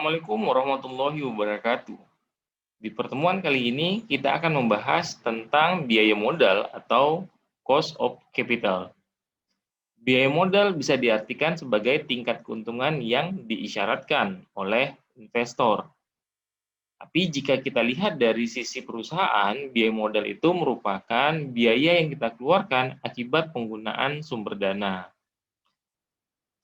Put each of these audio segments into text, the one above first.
Assalamualaikum warahmatullahi wabarakatuh. Di pertemuan kali ini kita akan membahas tentang biaya modal atau cost of capital. Biaya modal bisa diartikan sebagai tingkat keuntungan yang diisyaratkan oleh investor. Tapi jika kita lihat dari sisi perusahaan, biaya modal itu merupakan biaya yang kita keluarkan akibat penggunaan sumber dana.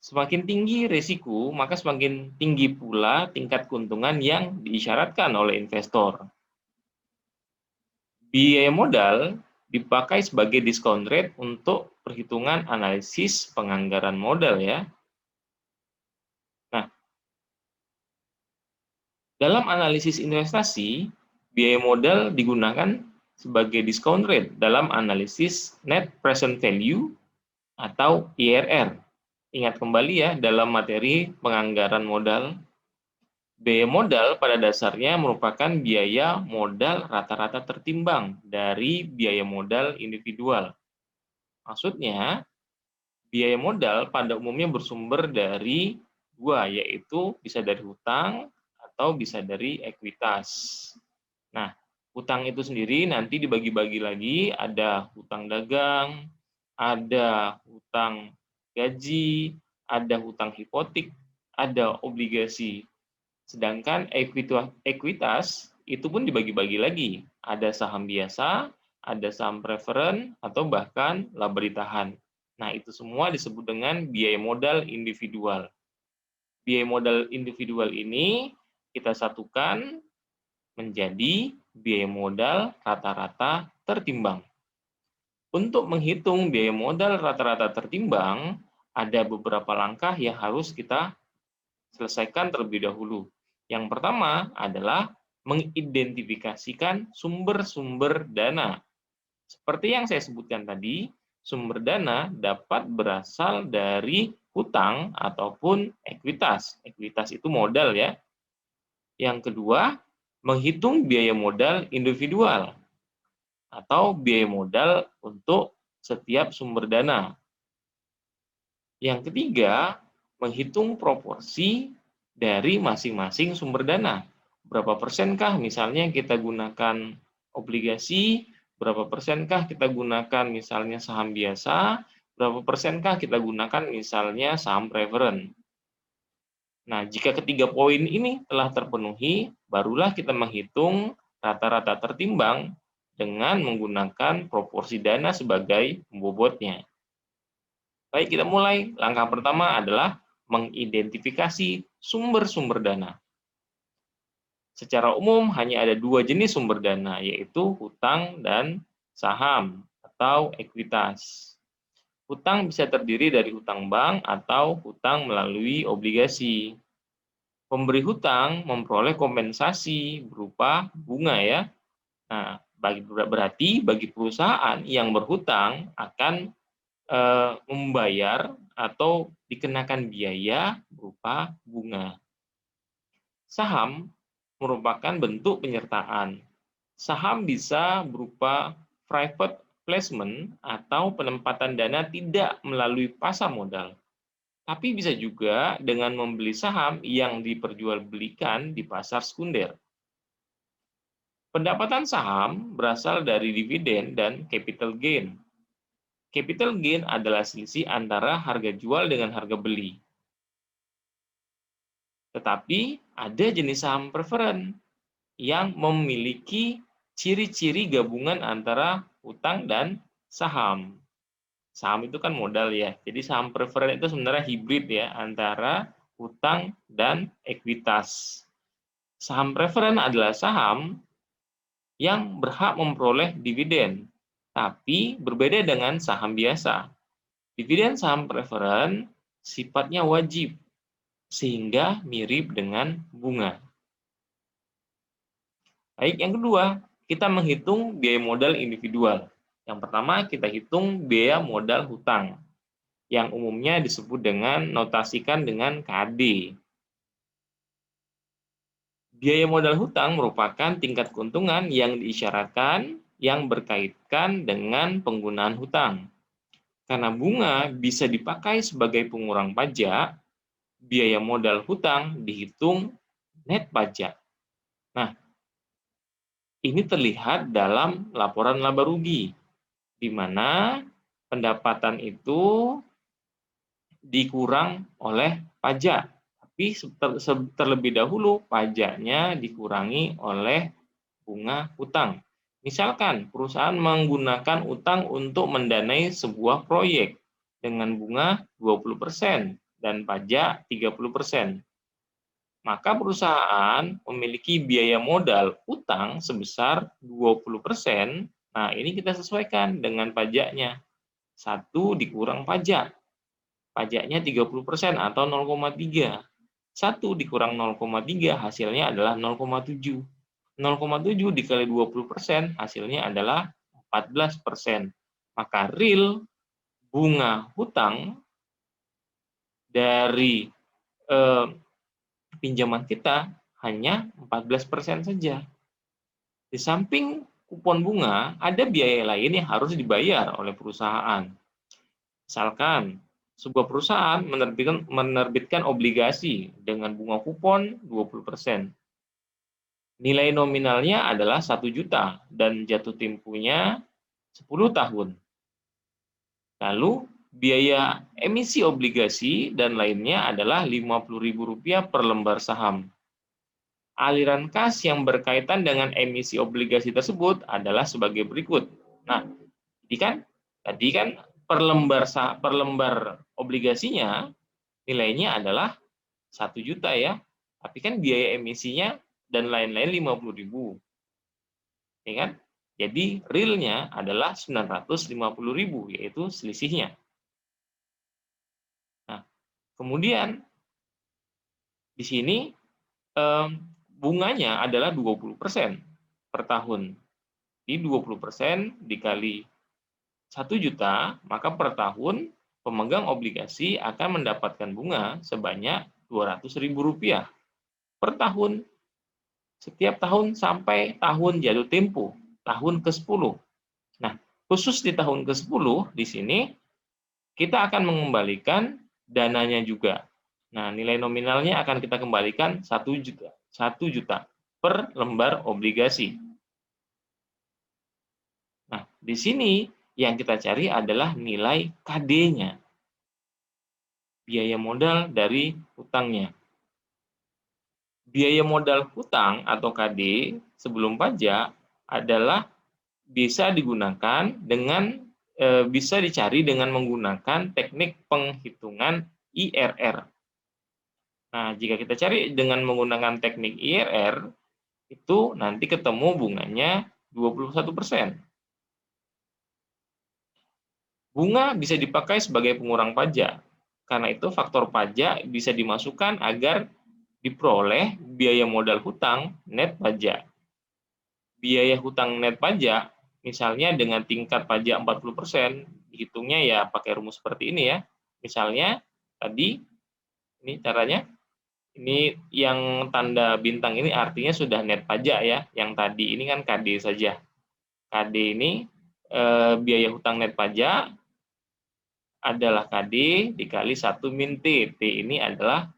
Semakin tinggi risiko, maka semakin tinggi pula tingkat keuntungan yang diisyaratkan oleh investor. Biaya modal dipakai sebagai discount rate untuk perhitungan analisis penganggaran modal ya. Nah, dalam analisis investasi, biaya modal digunakan sebagai discount rate dalam analisis net present value atau IRR. Ingat kembali ya dalam materi penganggaran modal. Biaya modal pada dasarnya merupakan biaya modal rata-rata tertimbang dari biaya modal individual. Maksudnya, biaya modal pada umumnya bersumber dari dua, yaitu bisa dari hutang atau bisa dari ekuitas. Nah, hutang itu sendiri nanti dibagi-bagi lagi, ada hutang dagang, ada hutang gaji, ada hutang hipotek, ada obligasi. Sedangkan ekuitas itu pun dibagi-bagi lagi. Ada saham biasa, ada saham preferen, atau bahkan laba ditahan. Nah, itu semua disebut dengan biaya modal individual. Biaya modal individual ini kita satukan menjadi biaya modal rata-rata tertimbang. Untuk menghitung biaya modal rata-rata tertimbang, ada beberapa langkah yang harus kita selesaikan terlebih dahulu. Yang pertama adalah mengidentifikasikan sumber-sumber dana. Seperti yang saya sebutkan tadi, sumber dana dapat berasal dari hutang ataupun ekuitas. Ekuitas itu modal ya. Yang kedua, menghitung biaya modal individual atau biaya modal untuk setiap sumber dana. Yang ketiga, menghitung proporsi dari masing-masing sumber dana. Berapa persenkah misalnya kita gunakan obligasi, berapa persenkah kita gunakan misalnya saham biasa, berapa persenkah kita gunakan misalnya saham preferen. Nah, jika ketiga poin ini telah terpenuhi, barulah kita menghitung rata-rata tertimbang dengan menggunakan proporsi dana sebagai pembobotnya. Baik, kita mulai. Langkah pertama adalah mengidentifikasi sumber-sumber dana. Secara umum hanya ada dua jenis sumber dana, yaitu hutang dan saham atau ekuitas. Hutang bisa terdiri dari hutang bank atau hutang melalui obligasi. Pemberi hutang memperoleh kompensasi berupa bunga ya. Nah, berarti bagi perusahaan yang berhutang akan membayar atau dikenakan biaya berupa bunga. Saham merupakan bentuk penyertaan. Saham bisa berupa private placement atau penempatan dana tidak melalui pasar modal. Tapi bisa juga dengan membeli saham yang diperjualbelikan di pasar sekunder. Pendapatan saham berasal dari dividen dan capital gain. Capital gain adalah selisih antara harga jual dengan harga beli. Tetapi ada jenis saham preferen yang memiliki ciri-ciri gabungan antara hutang dan saham. Saham itu kan modal ya. Jadi saham preferen itu sebenarnya hibrid ya antara hutang dan ekuitas. Saham preferen adalah saham yang berhak memperoleh dividen, tapi berbeda dengan saham biasa. Dividen saham preferen sifatnya wajib, sehingga mirip dengan bunga. Baik, yang kedua, kita menghitung biaya modal individual. Yang pertama, kita hitung biaya modal hutang, yang umumnya disebut dengan notasikan dengan KD. Biaya modal hutang merupakan tingkat keuntungan yang diisyaratkan yang berkaitan dengan penggunaan hutang. Karena bunga bisa dipakai sebagai pengurang pajak, biaya modal hutang dihitung net pajak. Nah, ini terlihat dalam laporan laba rugi, di mana pendapatan itu dikurang oleh pajak. Tapi terlebih dahulu pajaknya dikurangi oleh bunga hutang. Misalkan perusahaan menggunakan utang untuk mendanai sebuah proyek dengan bunga 20% dan pajak 30%. Maka perusahaan memiliki biaya modal utang sebesar 20%. Nah, ini kita sesuaikan dengan pajaknya. 1 dikurang pajak. Pajaknya 30% atau 0,3. 1 dikurang 0,3 hasilnya adalah 0,7. 0,7 dikali 20% hasilnya adalah 14%. Maka real bunga hutang dari pinjaman kita hanya 14% saja. Di samping kupon bunga, ada biaya lain yang harus dibayar oleh perusahaan. Misalkan, sebuah perusahaan menerbitkan obligasi dengan bunga kupon 20%. Nilai nominalnya adalah 1 juta dan jatuh temponya 10 tahun. Lalu, biaya emisi obligasi dan lainnya adalah Rp50.000 per lembar saham. Aliran kas yang berkaitan dengan emisi obligasi tersebut adalah sebagai berikut. Nah, tadi kan per lembar obligasinya nilainya adalah 1 juta ya. Tapi kan biaya emisinya dan lain-lain 50.000. Ya kan? Jadi realnya adalah 950.000, yaitu selisihnya. Nah, kemudian di sini bunganya adalah 20% per tahun. Di 20% dikali 1 juta, maka per tahun pemegang obligasi akan mendapatkan bunga sebanyak Rp200.000 per tahun. Setiap tahun sampai tahun jatuh tempo, tahun ke-10. Nah, khusus di tahun ke-10 di sini kita akan mengembalikan dananya juga. Nah, nilai nominalnya akan kita kembalikan 1 juta per lembar obligasi. Nah, di sini yang kita cari adalah nilai KD-nya, biaya modal dari hutangnya. Biaya modal hutang atau KD sebelum pajak adalah bisa digunakan bisa dicari dengan menggunakan teknik penghitungan IRR. Nah, jika kita cari dengan menggunakan teknik IRR, itu nanti ketemu bunganya 21%. Bunga bisa dipakai sebagai pengurang pajak. Karena itu faktor pajak bisa dimasukkan agar diperoleh biaya modal hutang net pajak. Biaya hutang net pajak, misalnya dengan tingkat pajak 40%, dihitungnya ya pakai rumus seperti ini ya. Misalnya, tadi, ini caranya, ini yang tanda bintang ini artinya sudah net pajak ya. Yang tadi ini kan KD saja. KD ini biaya hutang net pajak adalah KD dikali 1 min T. T ini adalah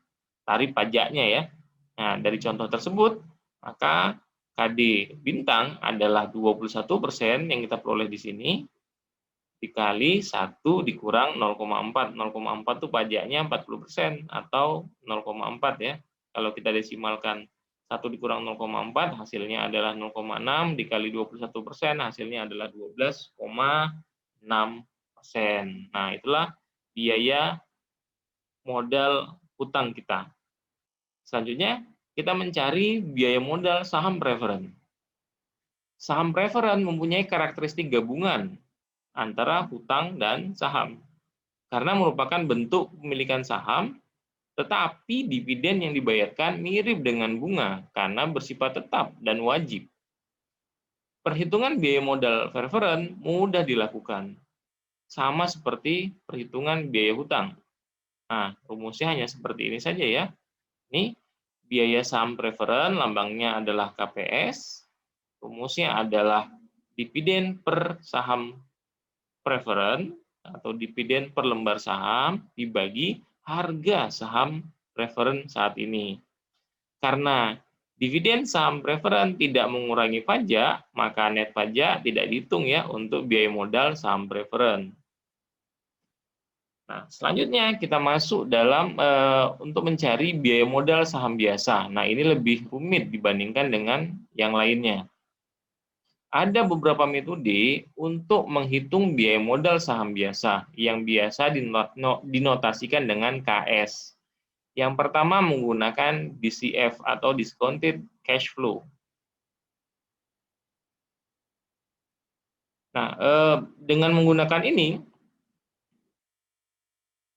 tarif pajaknya ya. Nah, dari contoh tersebut, maka KD bintang adalah 21% yang kita peroleh di sini, dikali 1 dikurang 0,4. 0,4 itu pajaknya 40% atau 0,4 ya. Kalau kita desimalkan 1 dikurang 0,4 hasilnya adalah 0,6 dikali 21% hasilnya adalah 12,6%. Nah, itulah biaya modal hutang kita. Selanjutnya, kita mencari biaya modal saham preferen. Saham preferen mempunyai karakteristik gabungan antara hutang dan saham. Karena merupakan bentuk pemilikan saham, tetapi dividen yang dibayarkan mirip dengan bunga karena bersifat tetap dan wajib. Perhitungan biaya modal preferen mudah dilakukan, sama seperti perhitungan biaya hutang. Nah, rumusnya hanya seperti ini saja ya. Ini biaya saham preferen, lambangnya adalah KPS, rumusnya adalah dividen per saham preferen atau dividen per lembar saham dibagi harga saham preferen saat ini. Karena dividen saham preferen tidak mengurangi pajak, maka net pajak tidak dihitung ya untuk biaya modal saham preferen. Nah, selanjutnya kita masuk dalam untuk mencari biaya modal saham biasa. Nah, ini lebih rumit dibandingkan dengan yang lainnya. Ada beberapa metode untuk menghitung biaya modal saham biasa yang biasa dinotasikan dengan KS. Yang pertama menggunakan DCF atau discounted cash flow. Nah, dengan menggunakan ini,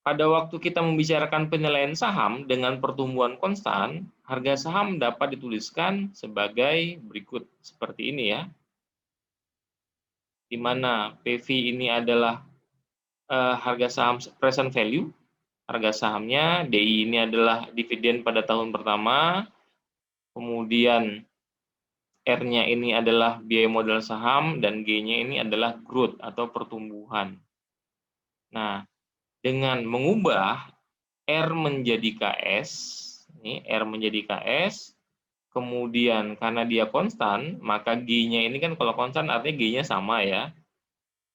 pada waktu kita membicarakan penilaian saham dengan pertumbuhan konstan, harga saham dapat dituliskan sebagai berikut seperti ini ya. Di mana PV ini adalah harga saham present value, harga sahamnya, DI ini adalah dividen pada tahun pertama, kemudian R-nya ini adalah biaya modal saham, dan G-nya ini adalah growth atau pertumbuhan. Nah, dengan mengubah R menjadi KS, ini R menjadi KS, kemudian karena dia konstan, maka G-nya ini kan kalau konstan artinya G-nya sama ya,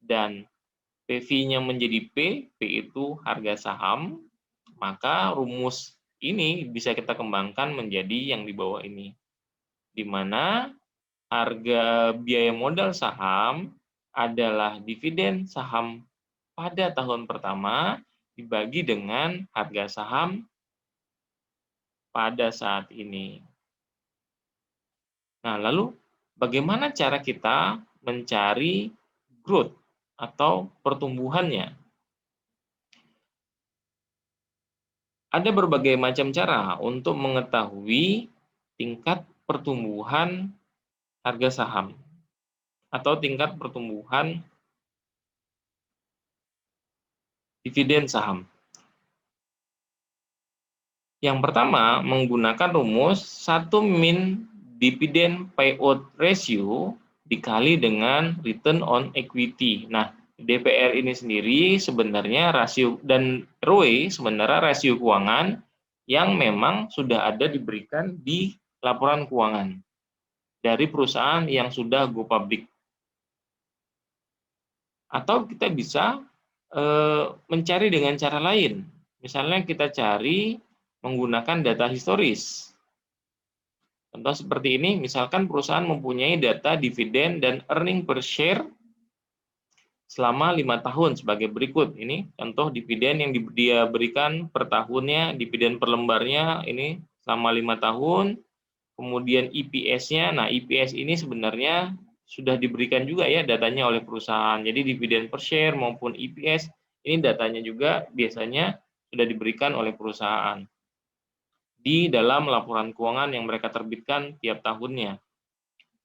dan PV-nya menjadi P itu harga saham, maka rumus ini bisa kita kembangkan menjadi yang di bawah ini, di mana harga biaya modal saham adalah dividen saham pada tahun pertama dibagi dengan harga saham pada saat ini. Nah, lalu bagaimana cara kita mencari growth atau pertumbuhannya? Ada berbagai macam cara untuk mengetahui tingkat pertumbuhan harga saham atau tingkat pertumbuhan dividen saham. Yang pertama, menggunakan rumus 1 min dividend payout ratio dikali dengan return on equity. Nah, DPR ini sendiri sebenarnya rasio, dan ROE sebenarnya rasio keuangan yang memang sudah ada diberikan di laporan keuangan dari perusahaan yang sudah go public. Atau kita bisa mencari dengan cara lain. Misalnya kita cari menggunakan data historis. Contoh seperti ini, misalkan perusahaan mempunyai data dividen dan earning per share selama 5 tahun sebagai berikut. Ini contoh dividen yang dia berikan per tahunnya, dividen per lembarnya ini selama 5 tahun. Kemudian EPS-nya, nah EPS ini sebenarnya sudah diberikan juga ya datanya oleh perusahaan. Jadi dividen per share maupun EPS ini datanya juga biasanya sudah diberikan oleh perusahaan di dalam laporan keuangan yang mereka terbitkan tiap tahunnya.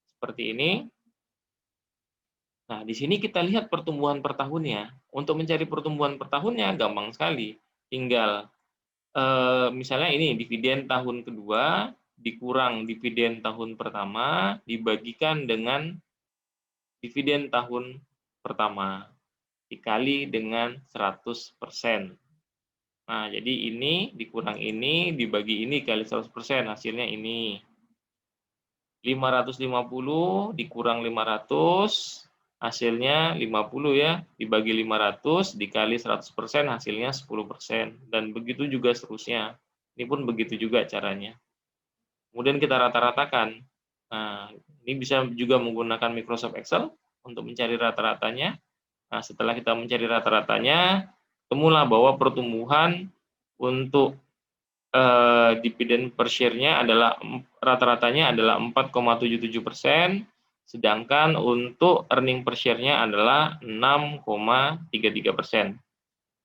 Seperti ini. Nah, di sini kita lihat pertumbuhan per tahunnya. Untuk mencari pertumbuhan per tahunnya gampang sekali. Tinggal misalnya ini dividen tahun kedua dikurang dividen tahun pertama dibagikan dengan dividen tahun pertama dikali dengan 100%. Nah, jadi ini dikurang ini dibagi ini kali 100%, hasilnya ini. 550 dikurang 500, hasilnya 50 ya, dibagi 500 dikali 100%, hasilnya 10%. Dan begitu juga seterusnya. Ini pun begitu juga caranya. Kemudian kita rata-ratakan. Nah, ini bisa juga menggunakan Microsoft Excel untuk mencari rata-ratanya. Nah, setelah kita mencari rata-ratanya, temulah bahwa pertumbuhan untuk dividen per share-nya adalah rata-ratanya adalah 4,77%, sedangkan untuk earning per share-nya adalah 6,33%.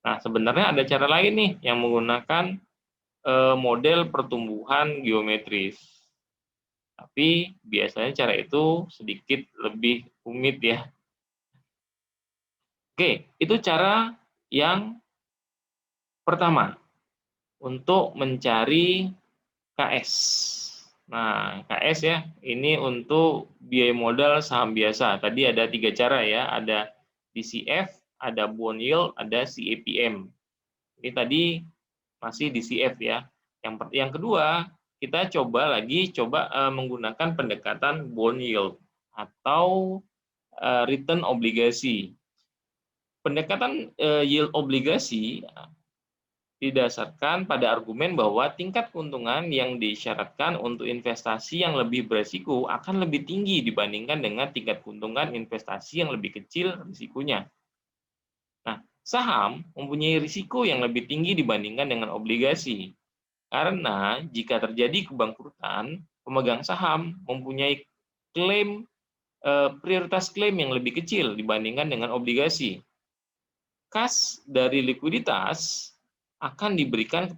Nah, sebenarnya ada cara lain nih yang menggunakan model pertumbuhan geometris. Tapi biasanya cara itu sedikit lebih rumit ya. Oke, itu cara yang pertama untuk mencari KS. Nah, KS ya, ini untuk biaya modal saham biasa. Tadi ada 3 cara ya, ada DCF, ada bond yield, ada CAPM. Ini tadi masih DCF ya. Yang kedua, kita coba menggunakan pendekatan bond yield atau return obligasi. Pendekatan yield obligasi didasarkan pada argumen bahwa tingkat keuntungan yang disyaratkan untuk investasi yang lebih beresiko akan lebih tinggi dibandingkan dengan tingkat keuntungan investasi yang lebih kecil risikonya. Nah, saham mempunyai risiko yang lebih tinggi dibandingkan dengan obligasi. Karena jika terjadi kebangkrutan, pemegang saham mempunyai prioritas klaim yang lebih kecil dibandingkan dengan obligasi. Kas dari likuiditas akan diberikan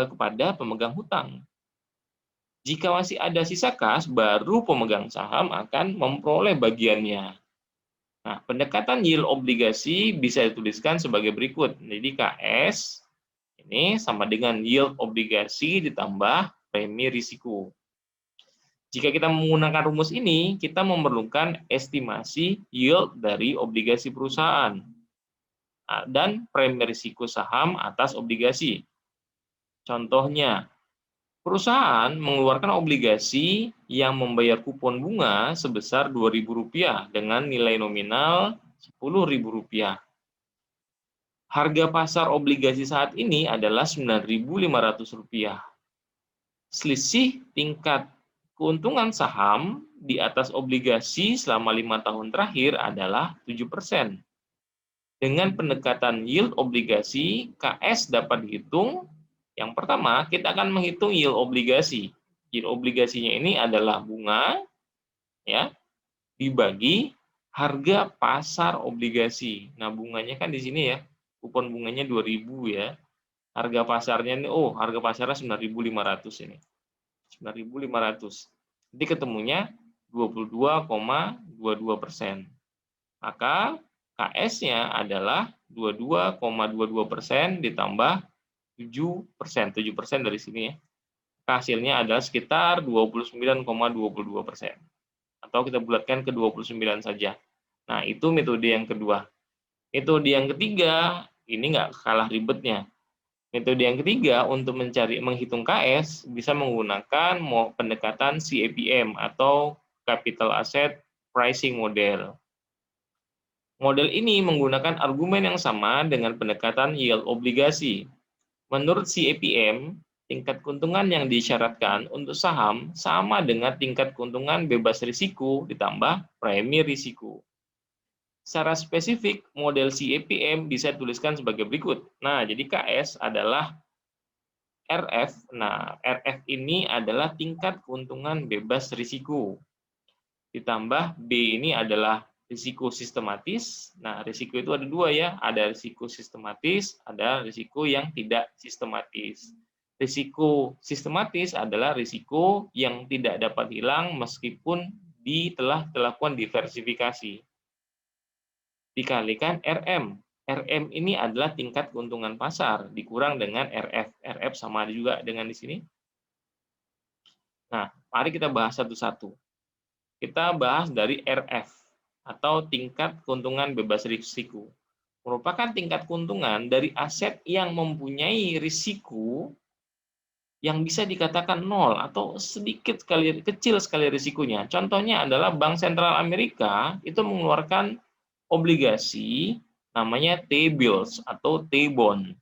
kepada pemegang hutang. Jika masih ada sisa kas, baru pemegang saham akan memperoleh bagiannya. Nah, pendekatan yield obligasi bisa dituliskan sebagai berikut. Jadi KS ini sama dengan yield obligasi ditambah premi risiko. Jika kita menggunakan rumus ini, kita memerlukan estimasi yield dari obligasi perusahaan dan premi risiko saham atas obligasi. Contohnya, perusahaan mengeluarkan obligasi yang membayar kupon bunga sebesar Rp2.000 dengan nilai nominal Rp10.000. Harga pasar obligasi saat ini adalah Rp9.500. Selisih tingkat keuntungan saham di atas obligasi selama 5 tahun terakhir adalah 7%. Dengan pendekatan yield obligasi, KS dapat dihitung. Yang pertama, kita akan menghitung yield obligasi. Yield obligasinya ini adalah bunga ya dibagi harga pasar obligasi. Nah, bunganya kan di sini ya. Kupon bunganya 2.000 ya. Harga pasarnya ini harga pasarnya 9.500 ini. 9.500. Jadi ketemunya 22,22%. Maka KS-nya adalah 22,22% ditambah 7%. 7% dari sini ya. Hasilnya adalah sekitar 29,22%. Atau kita bulatkan ke 29 saja. Nah, itu metode yang kedua. Metode yang ketiga, ini nggak kalah ribetnya. Metode yang ketiga untuk menghitung KS bisa menggunakan pendekatan CAPM atau Capital Asset Pricing Model. Model ini menggunakan argumen yang sama dengan pendekatan yield obligasi. Menurut CAPM, tingkat keuntungan yang disyaratkan untuk saham sama dengan tingkat keuntungan bebas risiko ditambah premi risiko. Secara spesifik, model CAPM bisa dituliskan sebagai berikut. Nah, jadi KS adalah RF. Nah, RF ini adalah tingkat keuntungan bebas risiko. Ditambah B ini adalah risiko sistematis. Nah, risiko itu ada dua ya, ada risiko sistematis, ada risiko yang tidak sistematis. Risiko sistematis adalah risiko yang tidak dapat hilang meskipun telah dilakukan diversifikasi. Dikalikan RM. RM ini adalah tingkat keuntungan pasar dikurang dengan RF. RF sama juga dengan di sini. Nah, mari kita bahas satu-satu. Kita bahas dari RF atau tingkat keuntungan bebas risiko. Merupakan tingkat keuntungan dari aset yang mempunyai risiko yang bisa dikatakan nol atau kecil sekali risikonya. Contohnya adalah Bank Sentral Amerika itu mengeluarkan obligasi namanya T-bills atau T-bond.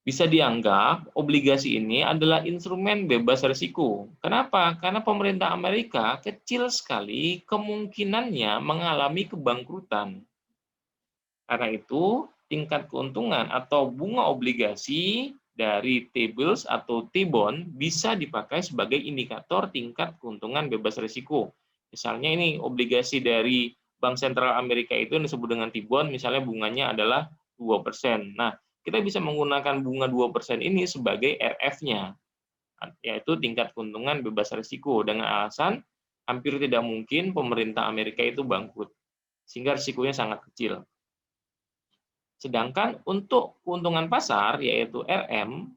Bisa dianggap obligasi ini adalah instrumen bebas risiko. Kenapa? Karena pemerintah Amerika kecil sekali kemungkinannya mengalami kebangkrutan. Karena itu, tingkat keuntungan atau bunga obligasi dari T-bills atau T-bond bisa dipakai sebagai indikator tingkat keuntungan bebas risiko. Misalnya ini obligasi dari Bank Sentral Amerika itu yang disebut dengan T-bond, misalnya bunganya adalah 2%. Nah, kita bisa menggunakan bunga 2% ini sebagai RF-nya, yaitu tingkat keuntungan bebas risiko, dengan alasan hampir tidak mungkin pemerintah Amerika itu bangkrut, sehingga risikonya sangat kecil. Sedangkan untuk keuntungan pasar, yaitu RM,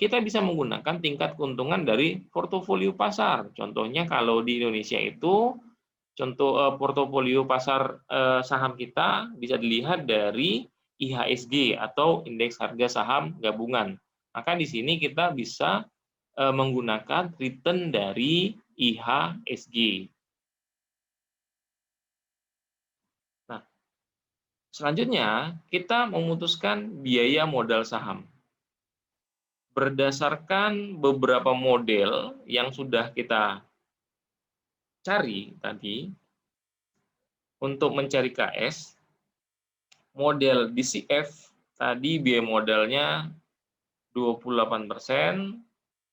kita bisa menggunakan tingkat keuntungan dari portofolio pasar. Contohnya kalau di Indonesia itu, contoh portofolio pasar saham kita bisa dilihat dari IHSG atau Indeks Harga Saham Gabungan. Maka di sini kita bisa menggunakan return dari IHSG. Nah, selanjutnya kita memutuskan biaya modal saham. Berdasarkan beberapa model yang sudah kita cari tadi, untuk mencari KS, model DCF tadi biaya modalnya 28%,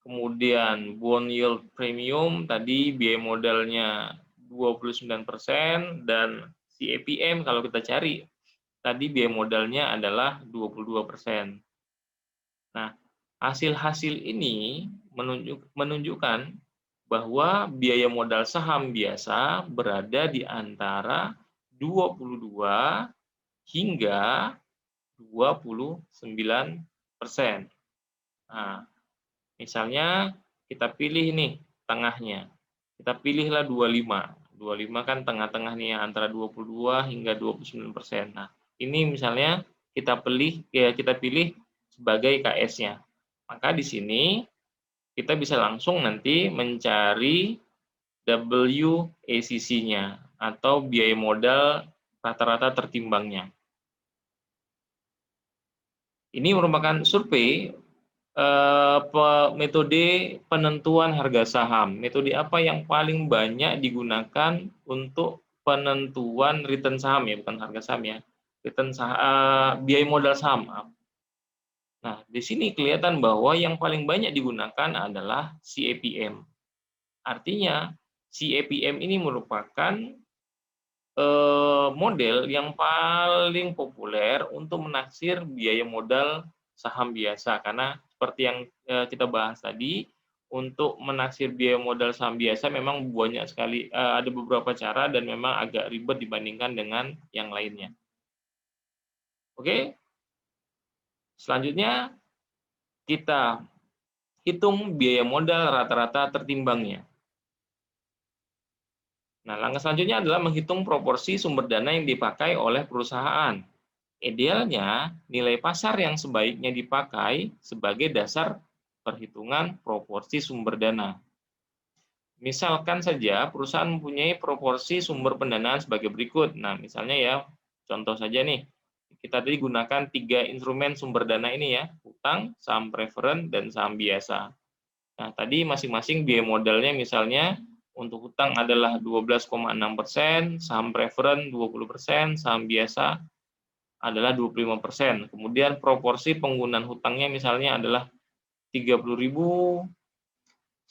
kemudian bond yield premium tadi biaya modalnya 29%, dan CAPM kalau kita cari tadi biaya modalnya adalah 22%. Nah, hasil-hasil ini menunjukkan bahwa biaya modal saham biasa berada di antara 22 hingga 29%. Nah, misalnya kita pilih nih tengahnya. Kita pilihlah 25. 25 kan tengah-tengah nih antara 22 hingga 29%. Nah, ini misalnya kita pilih sebagai KS-nya. Maka di sini kita bisa langsung nanti mencari WACC-nya atau biaya modal rata-rata tertimbangnya. Ini merupakan survei metode penentuan harga saham. Metode apa yang paling banyak digunakan untuk penentuan return saham ya, bukan harga saham ya. Return saham, biaya modal saham. Nah, di sini kelihatan bahwa yang paling banyak digunakan adalah CAPM. Artinya, CAPM ini merupakan model yang paling populer untuk menaksir biaya modal saham biasa, karena seperti yang kita bahas tadi, untuk menaksir biaya modal saham biasa memang banyak sekali, ada beberapa cara dan memang agak ribet dibandingkan dengan yang lainnya. Oke, selanjutnya kita hitung biaya modal rata-rata tertimbangnya. Nah, langkah selanjutnya adalah menghitung proporsi sumber dana yang dipakai oleh perusahaan. Idealnya, nilai pasar yang sebaiknya dipakai sebagai dasar perhitungan proporsi sumber dana. Misalkan saja perusahaan mempunyai proporsi sumber pendanaan sebagai berikut. Nah, misalnya ya, contoh saja nih, kita tadi gunakan 3 instrumen sumber dana ini ya, hutang, saham preferen, dan saham biasa. Nah, tadi masing-masing biaya modalnya misalnya untuk hutang adalah 12,6%, saham preferen 20%, saham biasa adalah 25%. Kemudian proporsi penggunaan hutangnya misalnya adalah 30.000,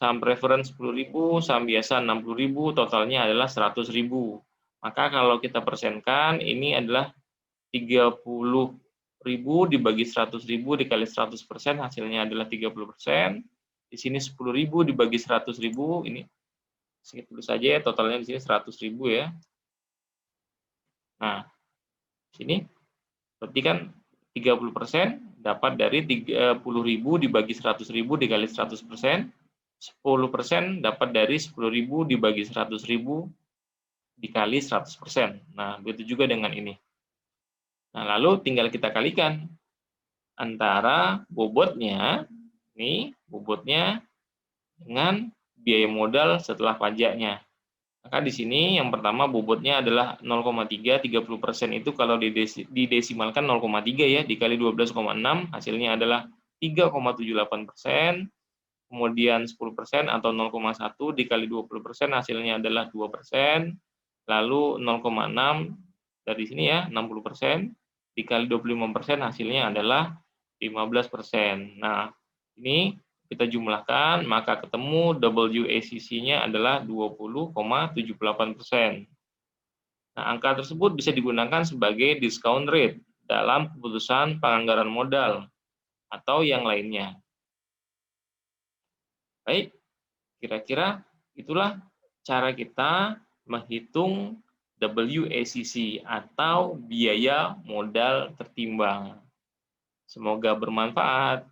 saham preferen 10.000, saham biasa 60.000, totalnya adalah 100.000. Maka kalau kita persenkan, ini adalah 30.000 dibagi 100.000 dikali 100%, hasilnya adalah 30%. Di sini 10.000 dibagi 100.000, ini sedikit dulu saja ya, totalnya di sini 100.000 ya. Nah, sini berarti kan 30% dapat dari 30.000 dibagi 100.000 dikali 100%, 10% dapat dari 10.000 dibagi 100.000 dikali 100%. Nah, begitu juga dengan ini. Nah, lalu tinggal kita kalikan antara bobotnya, nih, bobotnya dengan biaya modal setelah pajaknya. Maka di sini yang pertama bobotnya adalah 0,3, 30% itu kalau didesimalkan 0,3 ya, dikali 12,6 hasilnya adalah 3,78%, kemudian 10% atau 0,1 dikali 20% hasilnya adalah 2%, lalu 0,6 dari sini ya, 60% dikali 25% hasilnya adalah 15%. Nah, ini kita jumlahkan, maka ketemu WACC-nya adalah 20,78%. Nah, angka tersebut bisa digunakan sebagai discount rate dalam keputusan penganggaran modal atau yang lainnya. Baik, kira-kira itulah cara kita menghitung WACC atau biaya modal tertimbang. Semoga bermanfaat.